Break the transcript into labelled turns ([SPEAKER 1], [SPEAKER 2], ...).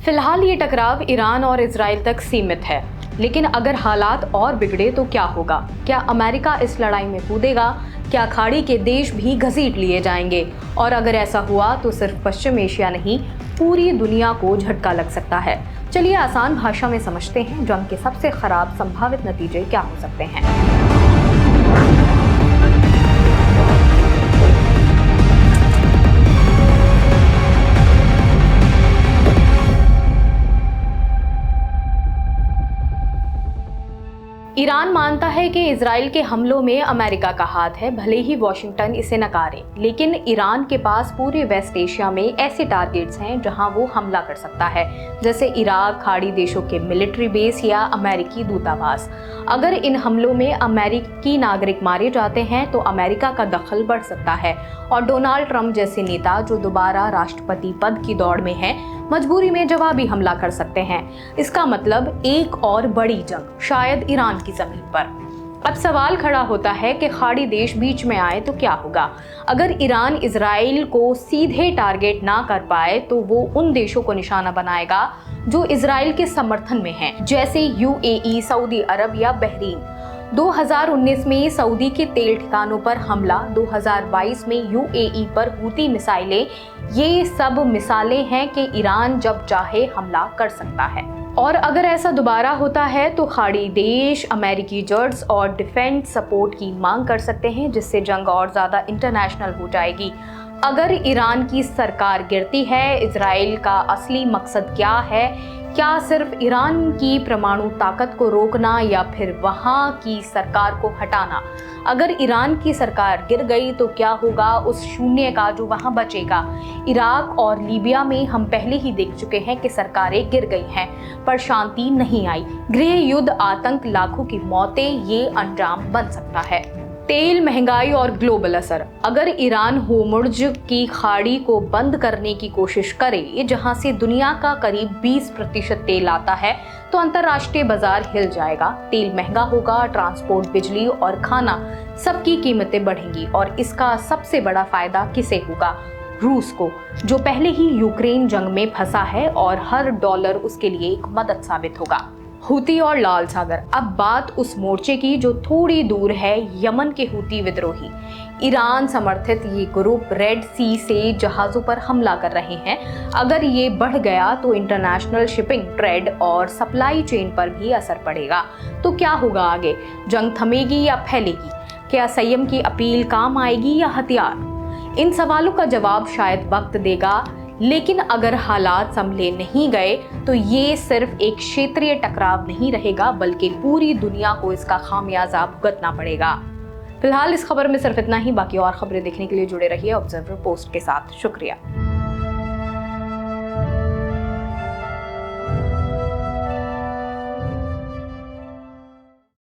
[SPEAKER 1] फिलहाल ये टकराव ईरान और इजराइल तक सीमित है, लेकिन अगर हालात और बिगड़े तो क्या होगा? क्या अमेरिका इस लड़ाई में कूदेगा? क्या खाड़ी के देश भी घसीट लिए जाएंगे? और अगर ऐसा हुआ तो सिर्फ पश्चिम एशिया नहीं, पूरी दुनिया को झटका लग सकता है। चलिए आसान भाषा में समझते हैं जंग के सबसे खराब संभावित नतीजे क्या हो सकते हैं। ईरान मानता है कि इजराइल के हमलों में अमेरिका का हाथ है, भले ही वॉशिंगटन इसे नकारे। लेकिन ईरान के पास पूरे वेस्ट एशिया में ऐसे टारगेट्स हैं जहां वो हमला कर सकता है, जैसे इराक, खाड़ी देशों के मिलिट्री बेस या अमेरिकी दूतावास। अगर इन हमलों में अमेरिकी नागरिक मारे जाते हैं तो अमेरिका का दखल बढ़ सकता है और डोनाल्ड ट्रंप जैसे नेता जो दोबारा राष्ट्रपति पद की दौड़ में हैं, मजबूरी में जवाबी हमला कर सकते हैं। इसका मतलब एक और बड़ी जंग, शायद ईरान की जमीन पर। अब सवाल खड़ा होता है कि खाड़ी देश बीच में आए तो क्या होगा? अगर ईरान इजराइल को सीधे टारगेट ना कर पाए तो वो उन देशों को निशाना बनाएगा जो इजराइल के समर्थन में हैं, जैसे यूएई, सऊदी अरब या बहरीन। 2019 में सऊदी के तेल ठिकानों पर हमला, 2022 में यूएई पर हूती मिसाइलें, ये सब मिसालें हैं कि ईरान जब चाहे हमला कर सकता है। और अगर ऐसा दोबारा होता है तो खाड़ी देश अमेरिकी जेट्स और डिफेंस सपोर्ट की मांग कर सकते हैं, जिससे जंग और ज़्यादा इंटरनेशनल हो जाएगी। अगर ईरान की सरकार गिरती है, इजराइल का असली मकसद क्या है? क्या सिर्फ ईरान की परमाणु ताकत को रोकना या फिर वहां की सरकार को हटाना? अगर ईरान की सरकार गिर गई तो क्या होगा उस शून्य का जो वहां बचेगा? इराक और लीबिया में हम पहले ही देख चुके हैं कि सरकारें गिर गई हैं, पर शांति नहीं आई। गृह युद्ध, आतंक, लाखों की मौतें, ये अंजाम बन सकता है। तेल, महंगाई और ग्लोबल असर। अगर ईरान होर्मुज़ की खाड़ी को बंद करने की कोशिश करे, जहां से दुनिया का करीब 20% तेल आता है, तो अंतर्राष्ट्रीय बाजार हिल जाएगा। तेल महंगा होगा, ट्रांसपोर्ट, बिजली और खाना, सबकी कीमतें बढ़ेंगी। और इसका सबसे बड़ा फायदा किसे होगा? रूस को, जो पहले ही यूक्रेन जंग में फंसा है और हर डॉलर उसके लिए एक मदद साबित होगा। हूती और लाल सागर। अब बात उस मोर्चे की जो थोड़ी दूर है, यमन के हूती विद्रोही। ईरान समर्थित ये ग्रुप रेड सी से जहाज़ों पर हमला कर रहे हैं। अगर ये बढ़ गया तो इंटरनेशनल शिपिंग, ट्रेड और सप्लाई चेन पर भी असर पड़ेगा। तो क्या होगा आगे? जंग थमेगी या फैलेगी? क्या संयम की अपील काम आएगी या हथियार? इन सवालों का जवाब शायद वक्त देगा, लेकिन अगर हालात संभले नहीं गए तो ये सिर्फ एक क्षेत्रीय टकराव नहीं रहेगा, बल्कि पूरी दुनिया को इसका खामियाजा भुगतना पड़ेगा। फिलहाल इस खबर में सिर्फ इतना ही। बाकी और खबरें देखने के लिए जुड़े रहिए ऑब्जर्वर पोस्ट के साथ। शुक्रिया।